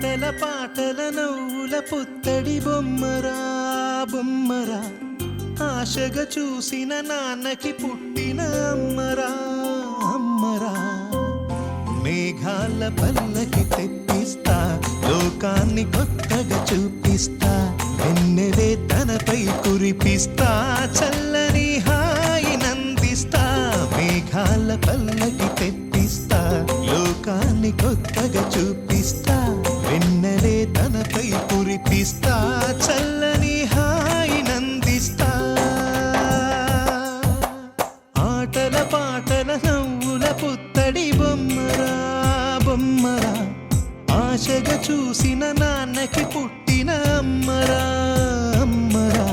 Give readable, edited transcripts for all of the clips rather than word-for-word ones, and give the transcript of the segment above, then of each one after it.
ఆటల పాటల నవ్వుల పుత్తడి బొమ్మరా బొమ్మరా, ఆశగా చూసిన నాన్నకి పుట్టిన అమ్మరా అమ్మరా. మేఘాల పల్లకి తెప్పిస్తా, లోకాన్ని కొత్తగా చూపిస్తా, వెన్నెలే తనపై కురిపిస్తా, చల్లని హాయి నందిస్తా. మేఘాల పల్లకి తెప్పిస్తా, లోకాన్ని కొత్తగా చూపిస్తా, వెన్నెలే తనపై కురిపిస్తా, చల్లని హాయి నందిస్తా. ఆటల పాటల నవ్వుల పుత్తడి బొమ్మరా బొమ్మరా, ఆశగా చూసిన నాన్నకి పుట్టిన అమ్మరా అమ్మరా.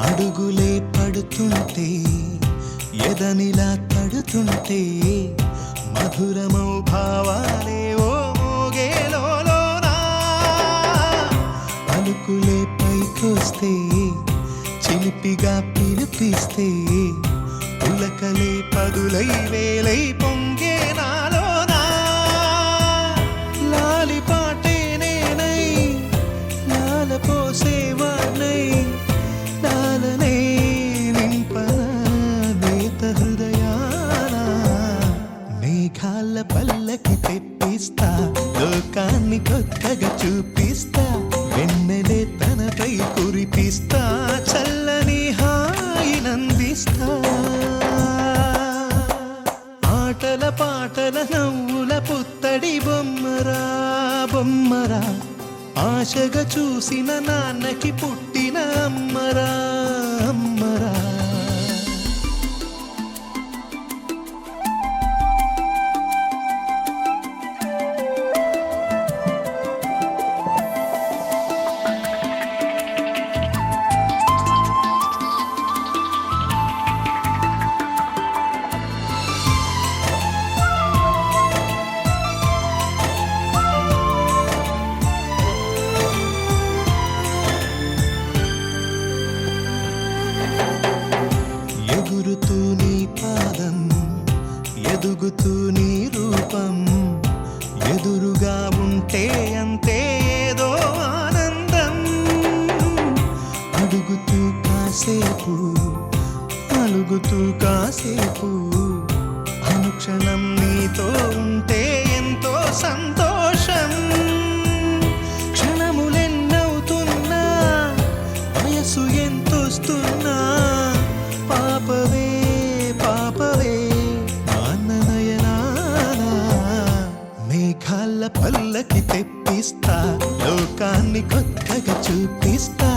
అడుగులే పడుతుంటే ఎదనిలా తడుతుంటే, మధురమౌ భావాలే ఓ మోగేలోనా. పలుకులే పైకొస్తే చిలిపిగా పిలిపిస్తే, పులకలే పదులై వేలై పొంగే నాలోనా. లాలి పాటే నేనై లాల పోసేవాణ్ణై, లాలనే నింపనేత హృదయాన. మేఘాల పల్లకి తెప్పిస్తా, లోకాన్ని కొత్తగా చూపిస్తా, వెన్నెలే తనపై కురిపిస్తా, చల్లని హాయి నందిస్తా. ఆటల పాటల నవ్వుల పుత్తడి బొమ్మరా బొమ్మరా, ఆశగా చూసిన నాన్నకి పుట్టిన అమ్మరా అమ్మరా. ఎగురుతూ నీ పాదం, ఎదుగుతూ నీ రూపం, ఎదురుగా ఉంటే అంతే ఏదో ఆనందం. అడుగుతూ కాసేపు, అలుగుతూ కాసేపు, అనుక్షణం నీతో ఉంటే ఎంతో సంతోషం. క్షణములెన్నవుతున్నా, వయసు ఎంతొస్తున్నా, పాపవే పాపవే నాన్ననయనానా. మేఘాల పల్లకి తెప్పిస్తా, లోకాన్ని కొత్తగా చూపిస్తా,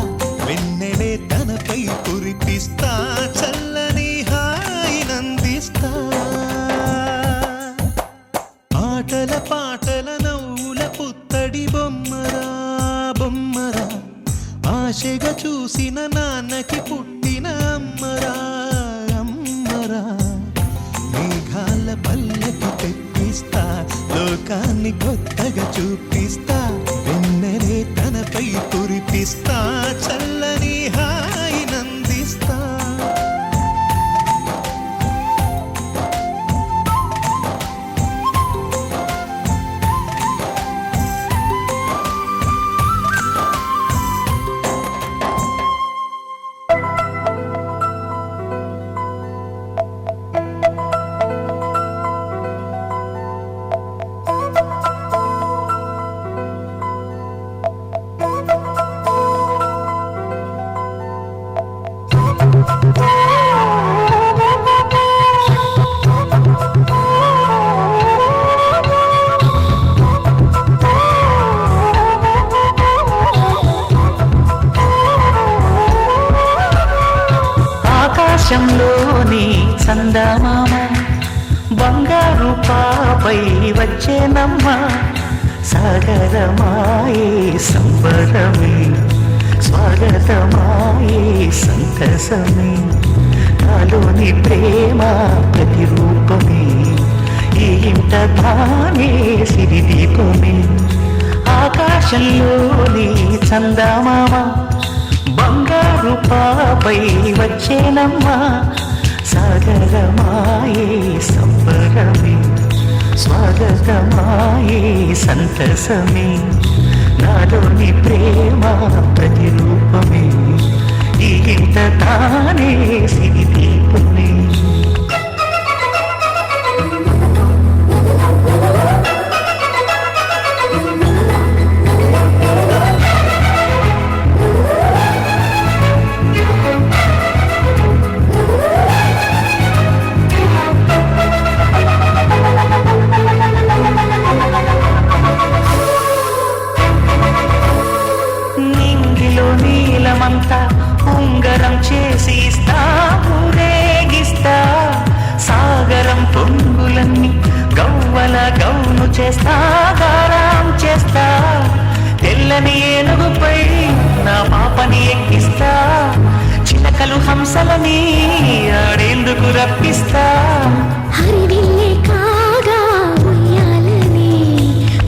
వెన్నెలే తనపై కురిపిస్తా, చల్లని హాయి నందిస్తా. ఆటల పాటల నవ్వుల పుత్తడి బొమ్మరా బొమ్మరా, ఆశగా చూసిన నాన్నకి పుట్టిన అమ్మరా అమ్మరా. మేఘాల పల్లకి తెప్పిస్తా, లోకాన్ని కొత్తగా చూపిస్తా, వెన్నెలే తనపై కురిపిస్తా, చల్లని హాయి నందిస్తా. ఆకాశంలోని చందమామ బంగారు పాపై వచ్చేనమ్మ, సాగరమాయే సంబరమే స్వాగతమాయే సంతసమే నాలోని ప్రేమ ప్రతిరూపమే ఈ ఇంట తానే సిరిదీపమే ఆకాశంలోని చందమామ బంగారు పాపై వచ్చేనమ్మా సాగరమాయే సంబరమే స్వాగతమాయే సంతసమే నాలోని ప్రేమ ప్రతిరూపమే ఈ ఇంత తానే సిరిదీపమే నీలమంతా ఉంగరం చేసి ఇస్తా ఊరేగిస్తా సాగరం పొంగులన్నీ గవ్వల గౌను చేస్తా గారం చేస్తా తెల్లని ఏనుగుపై నా పాపని ఎక్కిస్తా చిలకలు హంసలని ఆడేందుకు రప్పిస్తా హరివిల్లే కాగా ఉయ్యాలనే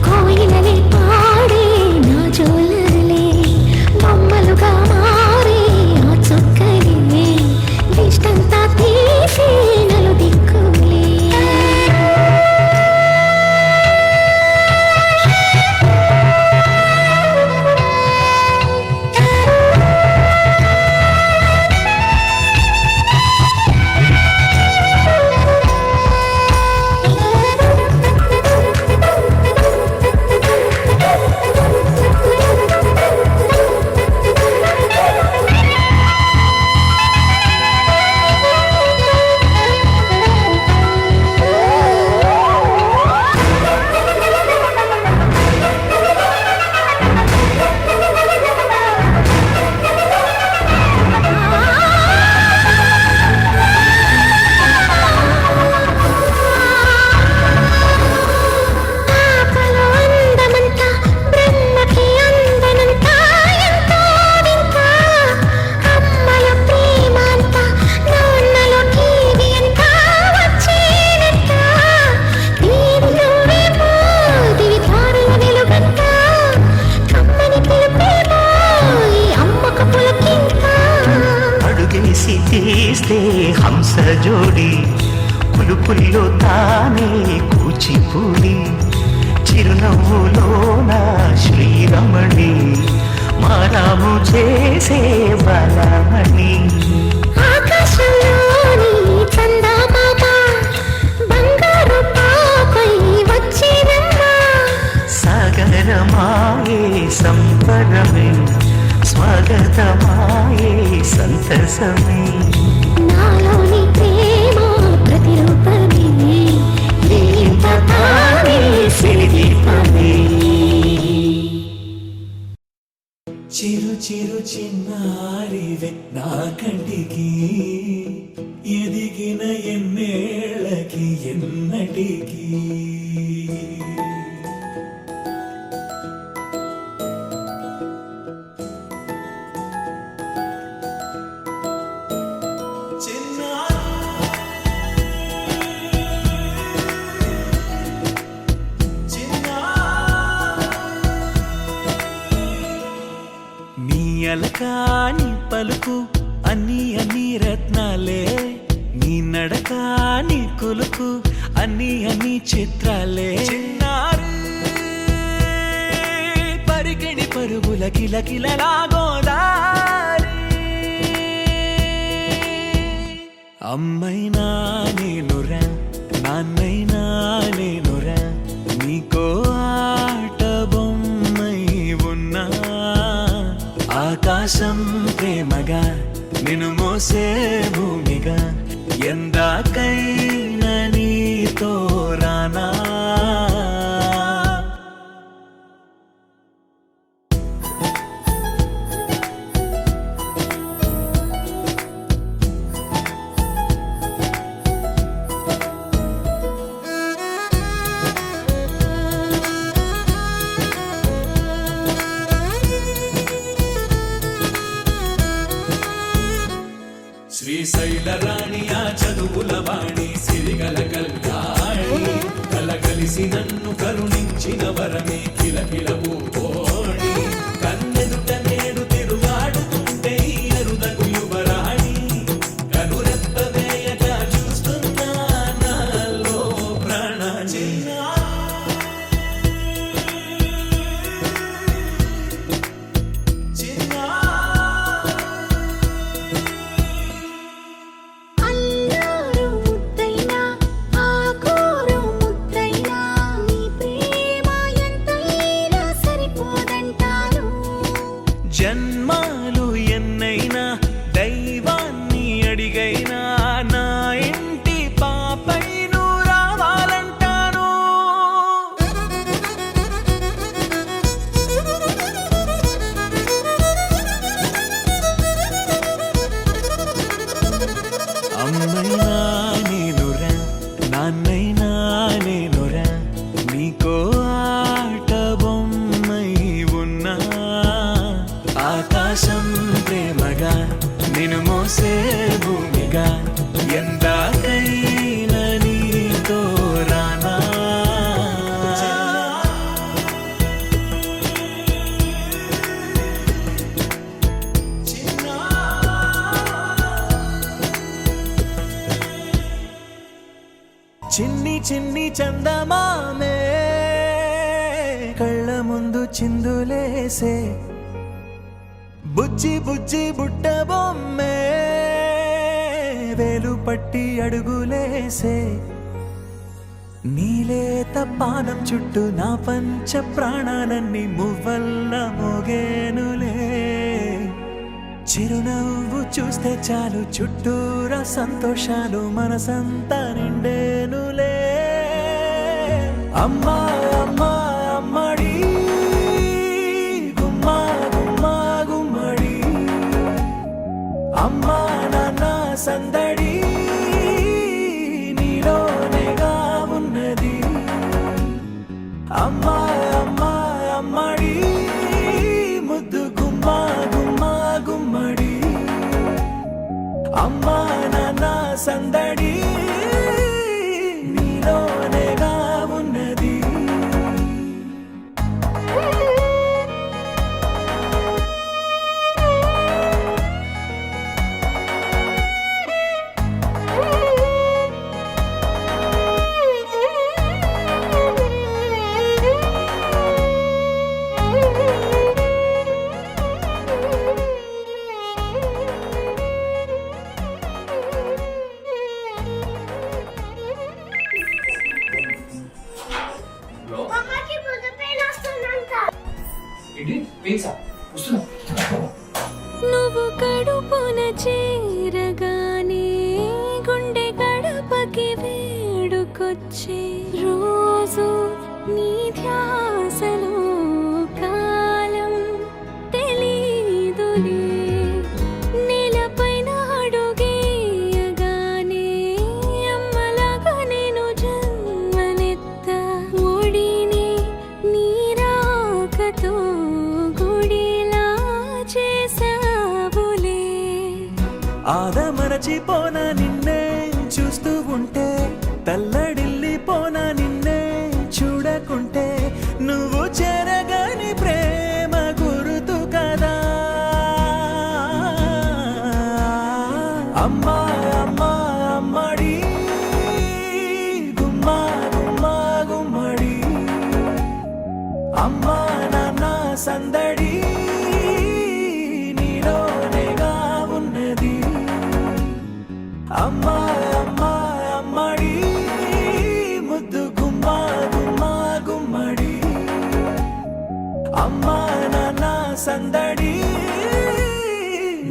కోయిలనే పాడే నా జోలలే బొమ్మలుగా మారే ఆ చుక్కలే దిష్టంతా తీసి నలు దిక్కులే తీస్తే హంస జోడి పులుపుల్లో తానే కూచిపూడి చిరునవ్వులోన శ్రీరమణి మారాము చేసే బలమణి ఆకాశంలోని చందమామ బంగారు పాపై వచ్చినమ్మా సాగరమాయే సంబరమే స్వాగతమాయే సంతసమే నాలోని ప్రేమ ప్రతిరూపమే ఇంత తానే సిరిదీపమే చిరు చిరు చిన్నారివే నా కంటికి ఎదిగిన ఎన్నేళ్ళకి ఎన్నటికి అలకాని పలుకు అన్ని అన్ని రత్నాలే నీ నడకాని కులుకు అన్ని అన్ని చిత్రాలే చిన్నారు పరికిణి పరుగుల కిలకిలలాగోదారి అమ్మైనా నేనురా నాన్నైనా నేనురా నీకో ఆట బొమ్మై ఉన్నా ఆకాశం ప్రేమగా నిన్ను మోసే భూమిగా ఎందాకైనా నీతో రానా నన్ను కరుణించిన వరమే కిలకిల పూకోడి కన్నెదుట నేడు తిరుగాడుతుంటే ఈ అరుదగు యువరాణి కనురెప్ప వేయక చూస్తున్నా నాలో ప్రాణ అల్లారు ముద్దైనా ఆకోరు ముద్దైనా నీ ప్రేమ ఎంతైనా సరిపోదంటాను జన్మాలు ఎన్నైనా దైవాన్ని అడిగైనా నా ఇంటి పాపై నువ్వు రావాలంటాను అమ్మైనా నేనురా నాన్నైనా నేనురా నీకో ఆట బొమ్మై ఉన్నా ఆకాశం ప్రేమగా నిన్ను మోసే భూమిగా ఎందాకైనా నీతో రానా చిన్ని చిన్ని చందమామే కళ్ళ ముందు చిందులేసే బుజ్జి బుజ్జి బుట్ట బొమ్మే వేలు పట్టి అడుగులేసే నీలేత పానం చుట్టూ నా పంచ ప్రాణాలన్నీ మువ్వల్ల మోగేనులే చిరునవ్వు చూస్తే చాలు చుట్టూరా సంతోషాలు మనసంతా నిండేనులే అమ్మా అమ్మా అమ్మడి గుమ్మా గుమ్మా గుమ్మడి అమ్మా నాన్న సందడి నీలోనేగా ఉన్నది అమ్మా అమ్మా అమ్మడి ముద్దు గుమ్మా గుమ్మా గుమ్మడి అమ్మా నాన్న సందడి నీలోనేగా ఉన్నది అమ్మకి బుద్ధ పెయిన్ వస్తుందంట ఏంటి పెయిన్సా వస్తున్నా నువ్వు కడుపున చేరగానే గుండె గడపకి వేడుకొచ్చే రోజు నీ ధ్యాసలో కాలం తెలీదులే నేలపైన అడుగేయగానే అమ్మలాగా నేను జన్మనెత్త ఒడిని నీరాకతో గుడిలా చేసావులే ఆదమరచిపోనా నిన్నే చూస్తూ ఉంటే తల్లడిల్లిపోనా నిన్నే చూడకుంటే నువ్వు చెరగని ప్రేమ గురుతు కదా అమ్మా అమ్మా అమ్మడి గుమ్మా గుమ్మా గుమ్మడి అమ్మా నాన్న సందడి నీలోనేగా ఉన్నది అమ్మా అమ్మా అమ్మడి ముద్దు గుమ్మా గుమ్మా గుమ్మడి అమ్మా నాన్న సందడి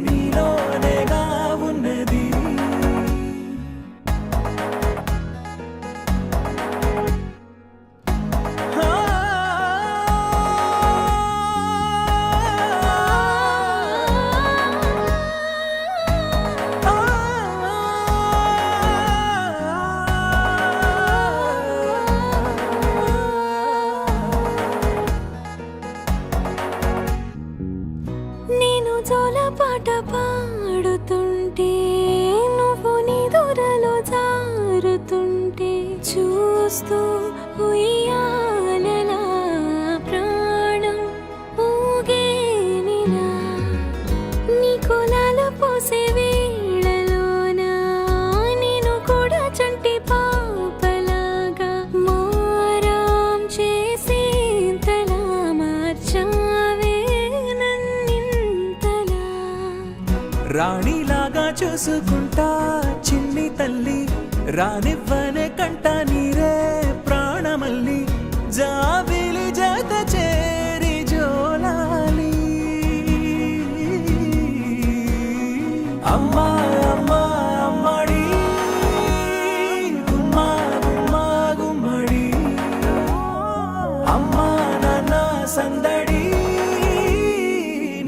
నీలోనేగా ఉన్నది నీ రాణిలాగా చూసుకుంటా చిన్ని తల్లి, రానివ్వనే కంట నీరే ప్రాణమల్లి, జాబిలి జత చేరి జోలాలి. అమ్మా అమ్మా అమ్మడి, గుమ్మా గుమ్మా గుమ్మడి, అమ్మా నాన్న సందడి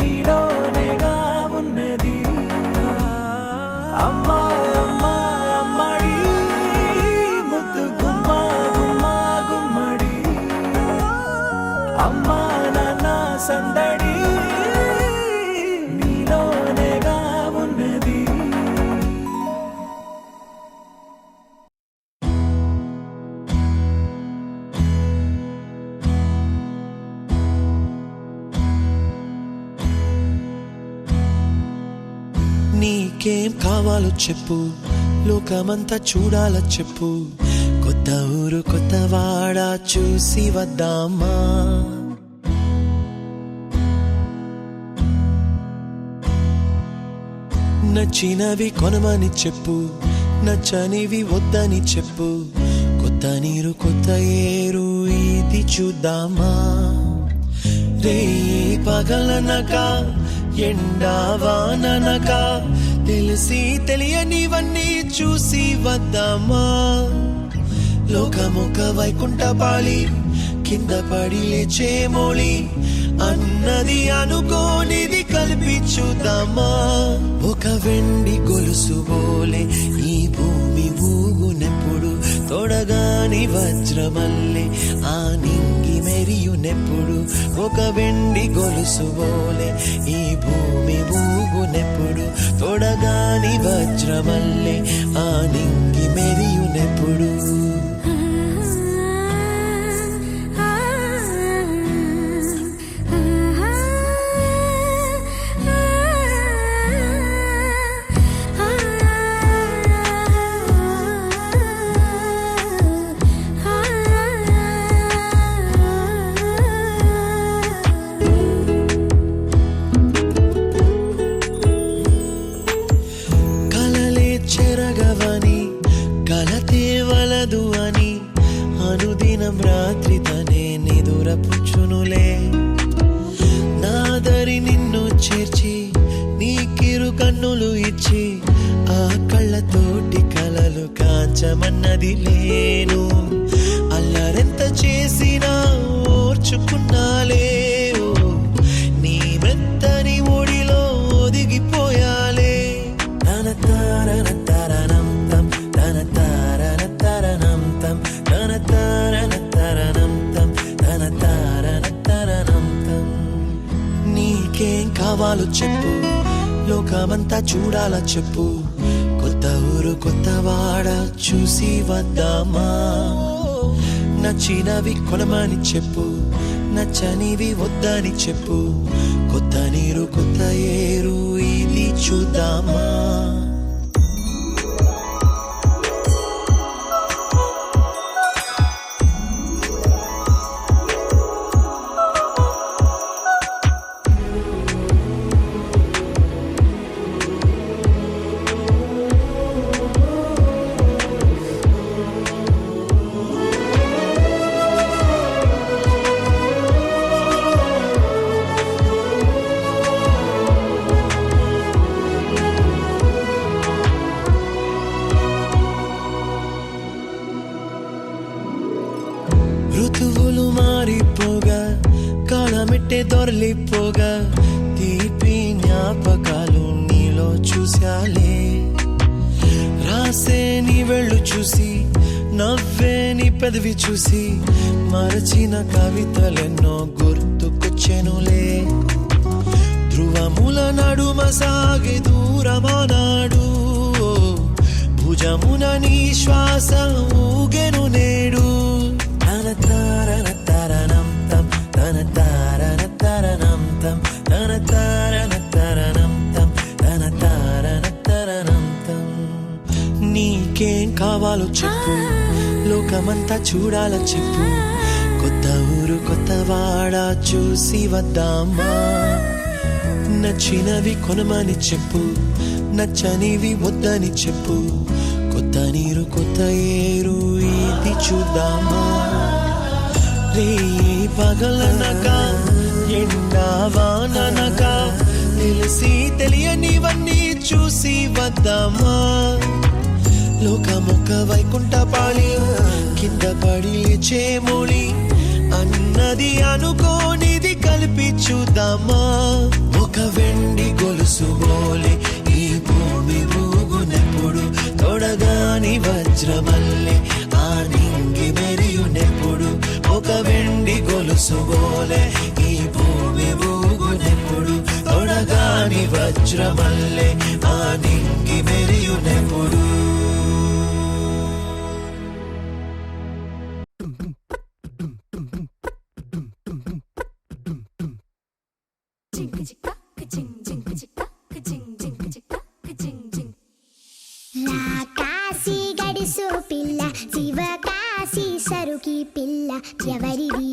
నీలోనేగా ఉన్నది. అమ్మా అమ్మా అమ్మడి, ముద్దు గుమ్మా గుమ్మా గుమ్మడి, అమ్మా నాన్న సందడి నీలోనేగా ఉన్నది. నీకేం కావాలో చెప్పు, లోకమంతా చూడాల చెప్పు, కొత్త ఊరు కొత్త వాడ చూసి వద్దామా. నచ్చినవి కొనమని చెప్పు, నచ్చనివి వద్దని చెప్పు, కొత్త నీరు కొత్త ఏరు ఇది చూద్దామా. రే పగలనక ఎండావాననక తెలిసి తెలియనివన్నీ చూసి వద్దామా. లోకమొక వైకుంఠపాళి, కింద పడి లేచే మోళి, అన్నది అనుకోనిది కలిపి చూద్దామా. ఒక వెండి గొలుసు బోలే ఈ భూమి ఊగునెప్పుడు, తొడగాని వజ్రమల్లే ఆ నింగి మెరియునెప్పుడు. ఒక వెండి గొలుసు బోలే ఈ భూమి ఊగునెప్పుడు, తొడగాని వజ్రమల్లే ఆ నింగి మెరియునెప్పుడు. చెరగవని కలతే వలదు అని అనుదినం రాత్రి తనే నిదురపుచ్చునులే. నాదరి నిన్ను చేర్చి నీకిరు కన్నులు ఇచ్చి, ఆ కళ్ళతోటి కలలు కాంచమన్నది లేను. అల్లరెంత చేసినా ఓర్చుకున్నాలే, నీ మెత్తని ఒడిలో ఒదిగిపోయాలే. తన తారన తరణం తం, తన తారన తరణం తం, తన తారన తరణం తం, తన తారన తరణం తం. నీకేం కావాలో చెప్పు, లోకమంతా చూడాల చెప్పు, కొత్త ఊరు కొత్త వాడ చూసి వద్దామా. నచ్చినవి కొనమని చెప్పు, నచ్చనివి వద్దని చెప్పు, కొత్త నీరు కొత్త ఏరు ఇది చూద్దామా. ఋతువులు మారిపోగా, కాలమెట్టే దొరలిపోగా, తీపి జ్ఞాపకాలు నీలో చూశాలే. రాసే నీ వెళ్ళు చూసి, నవ్వే నీ పెదవి చూసి, మరచిన కవితలెన్నో గుర్తుకొచ్చెనులే. ధ్రువముల నడుమ సాగే దూరమానాడు, భుజమున నీ శ్వాస ఊగెను నేడు. తన తారన తరణం తం, తన తారన తరణం తం, తన తారన తరణం తం, తన తారన తరణం తం. నీకేం కావాలో చెప్పు, లోకమంతా చూడాల చెప్పు, కొత్త ఊరు కొత్త వాడ చూసి వద్దామా. నచ్చినవి కొనమని చెప్పు, నచ్చనివి వద్దని చెప్పు, కొత్త నీరు కొత్త ఏరు ఇది చూద్దామా. రే పగలనక ఎండా వాననక తెలిసి తెలియనివన్నీ చూసి వద్దామా. లోకమొక్క వైకుంఠపాళి కింద పడి లేచే మోళి అన్నది అనుకోనిది కలిపి చూద్దామా. ఒక వెండి గొలుసు బోలే ఈ భూమి ఊగునెప్పుడు, తొడగాని వజ్రమల్లె ఆ నింగి మెరియునెప్పుడు. ఒక వెండి గొలుసు బోలే ఈ భూమి ఊగునెప్పుడు, తొడగాని వజ్రమల్లె ఆ నింగి మెరియునెప్పుడు. కాశీ గడిసు పిల్ల శివ కాశీ సరుకి పిల్ల ఎవరిది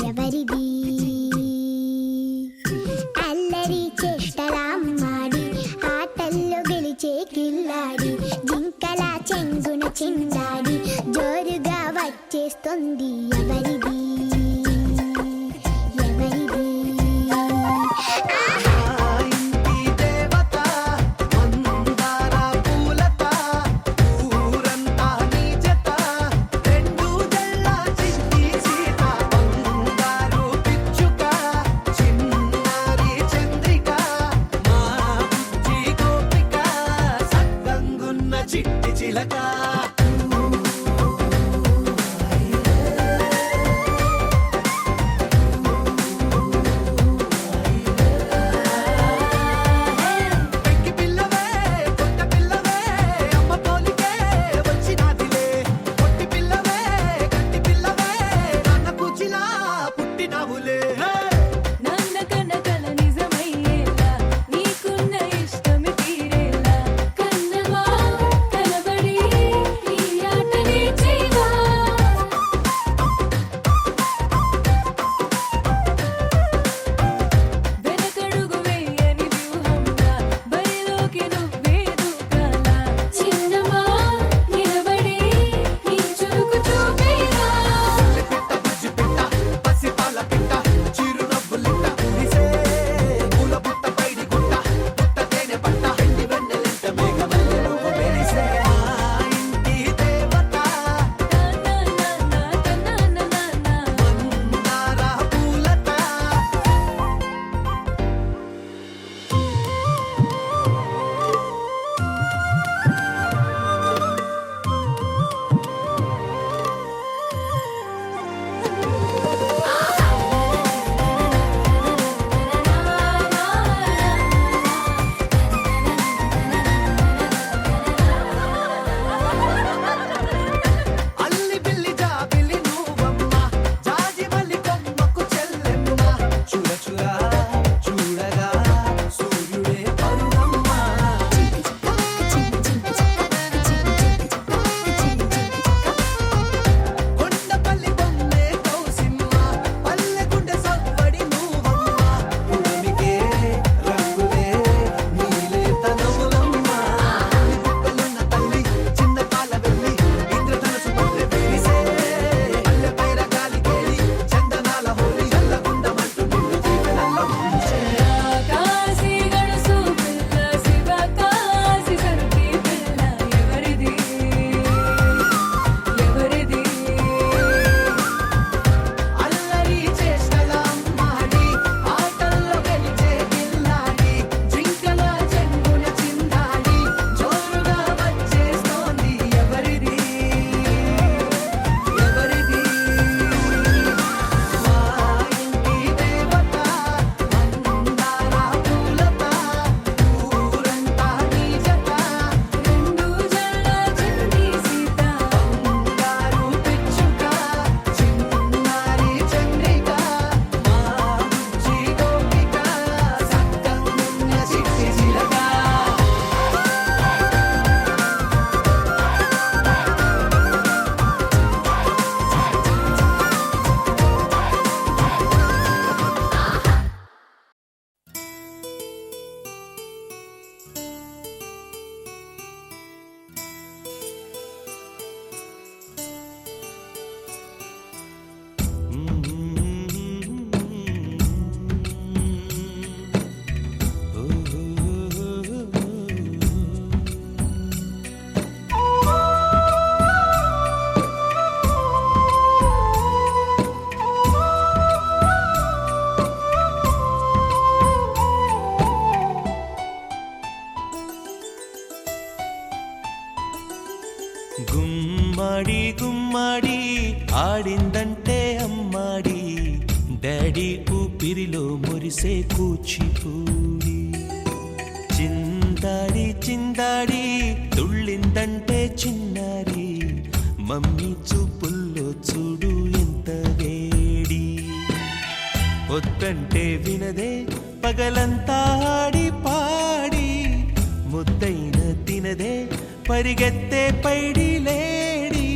ఎవరిది. అల్లరి చేష్టలామ్మాడి ఆటల్లో గెలిచే కిల్లాడి, జింకల చెంగున చిందాడి జోరుగా వచ్చేస్తుంది ఎవరిది ఎవరిది. చిట్టి చిలక ఆడిందంటే అమ్మాడి డాడీ ఊపిరిలో మురిసే కూచిపూడి చిందాడి చిందాడి తుళ్ళిందంటే చిన్నారి మమ్మీ చూపుల్లో చూడు ఎంత వేడి వద్దంటే వినదే పగలంతా ఆడి పాడి ముద్దైన తినదే పరిగెత్తే పైడి లేడి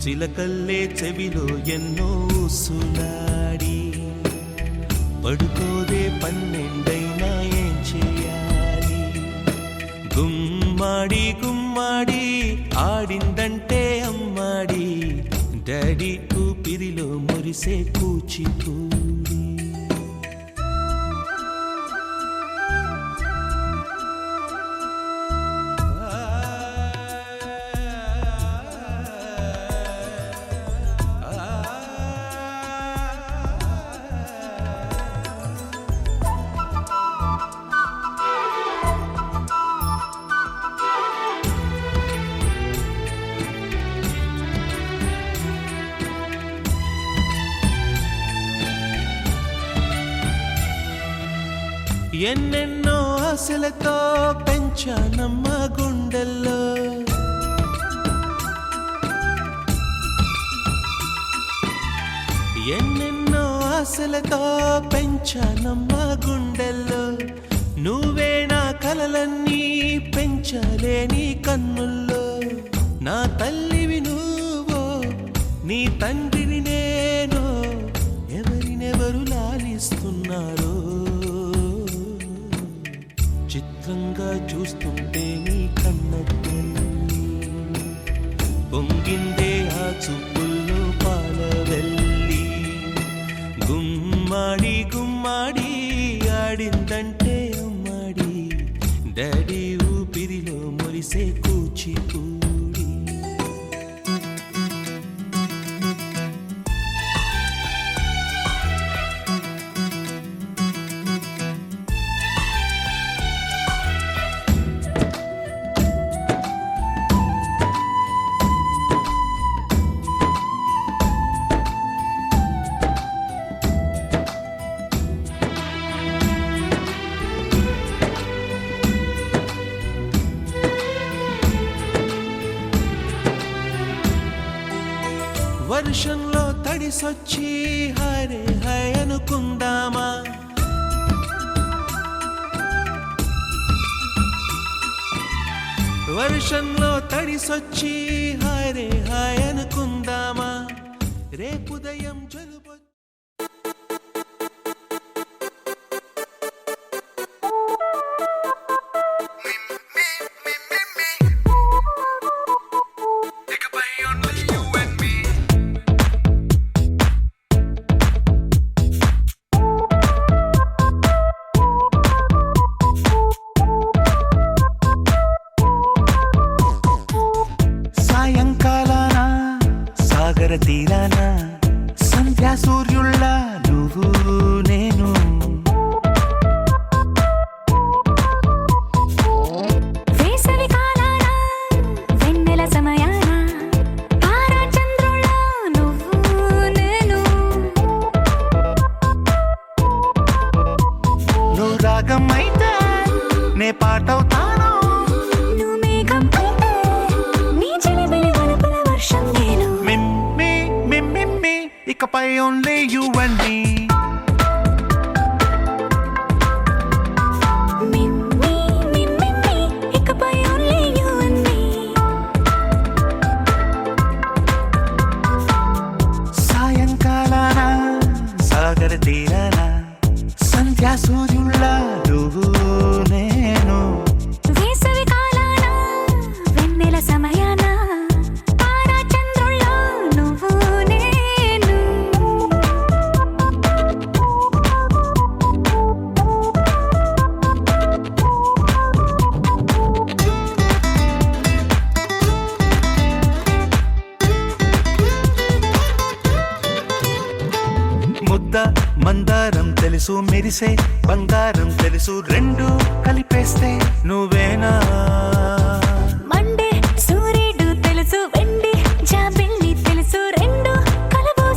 చిలకల్లే చెవిలో ఎన్నో సులాడి పడుకోదే పన్నెండైనా ఏం చేయాలి గుమ్మాడి గుమ్మాడి ఆడిందంటే అమ్మాడి డాడీ ఊపిరిలో మురిసే కూచిపూడి ఎన్నెన్నో ఆశలతో పెంచానమ్మ గుండెల్లో ఎన్నెన్నో ఆశలతో పెంచానమ్మ గుండెల్లో నువ్వే నా కలలన్నీ పెంచాలే నీ కన్నుల్లో నా తల్లివి నువ్వో నీ తండ్రిని నేను ఎవరినెవరు లాలిస్తున్నారో చిత్రంగా చూస్తుంటే నీ కన్నట్టు పొంగిందే ఆ చూపుల్లో పాలవెల్లి గుమ్మాడి గుమ్మాడి ఆడిందంటే అమ్మాడి డాడీ ఊపిరిలో మురిసే కూచిపూడి వర్షంలో తడిసొచ్చి హరే హై అనుకుందామా వర్షంలో తడిసొచ్చి హరే హై అనుకుందామా రేపుదయం జలుబు సాగర తీరాన సంధ్యా సూర్యుళ్ళ నువ్వు నేను వేసవి కాలాన వెన్నెల సమయాన తారా చంద్రుళ్ళ నువ్వు నేను నువ్వు రాగం అయితే నే పాటవుతాను నువ్వు మేఘం అయితే నీ చిలిబిలి వలపుల వర్షం నేను మిమ్మి మిమ్మి ఇకపై ఓన్లీ యు అండ్ మీ ఇకపై ఓన్లీ యు అండ్ మీ సాయంకాలాన సాగర తీరాన సంధ్యా సూర్యుళ్ళ నువ్వు నేను వేసవి కాలాన వెన్నెల సమయాన తారా చంద్రుళ్ళ నువ్వు నేను ముద్ద మందారం తెలుసు మెరిసే బంగారం తెలుసు రెండు కలిపేస్తే నువ్వేనా మండే సూర్యుడు తెలుసు వెండి జాబిల్లి తెలుసు రెండు కలబోస్తే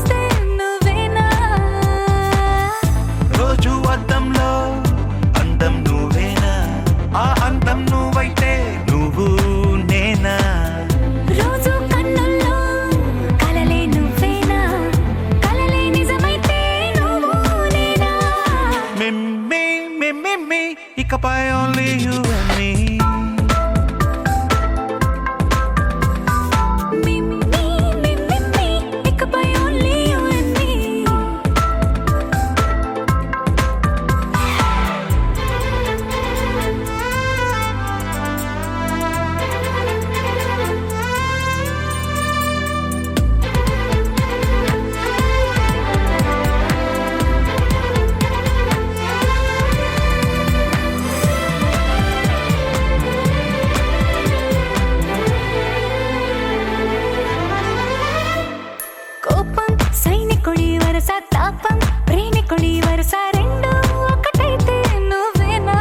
మనస తాపం ప్రేమికుడి వరుస రెండు ఒకటైతే నువ్వేనా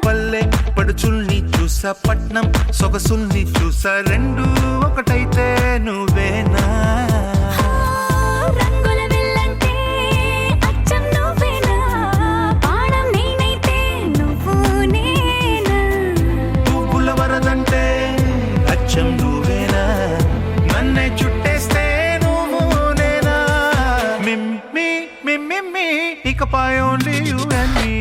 పల్లె పడుచుల్ని చూసా పట్నం సొగసుల్ని చూసా రెండు ఒకటైతే నువ్వేనా రంగుల వెళ్ళంటే అచ్చం నువ్వేనా పాడం నేనైతే నువ్వు నేనా పువ్వుల వరదంటే అచ్చం నువ్వేనా నన్నే చుట్టేస్తే నువ్వు నేనా మిమ్మి మిమ్మి ఇకపై only you and me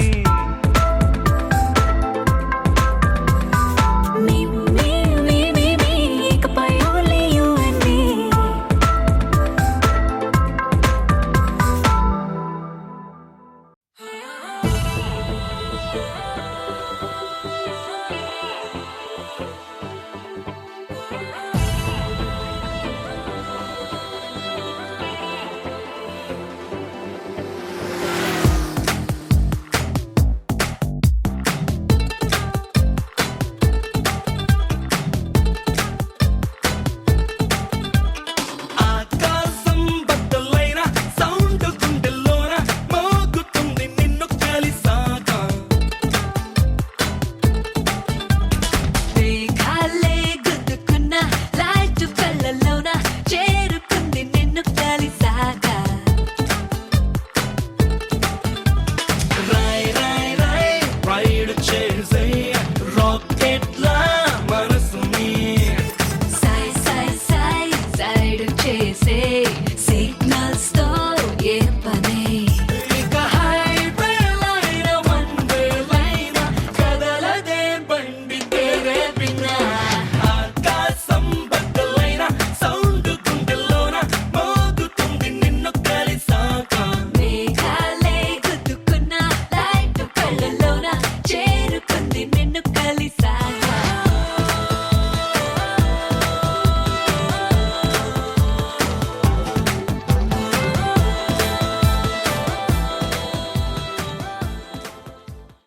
me, ఇకపై only you and me. ఆకాశం బద్దలైన సౌండ్ గుండెల్లోన మోగుతుంది నిన్ను కలిసాక మేఘాలే గుద్దుకున్న లైట్ కళ్ళలోన చేరుకుంది నిన్ను కలిసాక రాయ్ రాయ్ రాయ్ రైడ్ చేసే రాకెట్ లా మనసుని సై సై సై సైడ్ చేసే సిగ్నల్స్ తో ఏ పనే ఇక హైవే లైన వన్ వే లైన కదలదే బండి తేరే బిన్నా ఆకాశం బద్దలైన సౌండ్ గుండెల్లోన మోగుతుంది నిన్ను కలిసాక మేఘాలే గుద్దుకున్న లైట్ కళ్ళలోన చేరుకుంది నిన్ను కలిసాక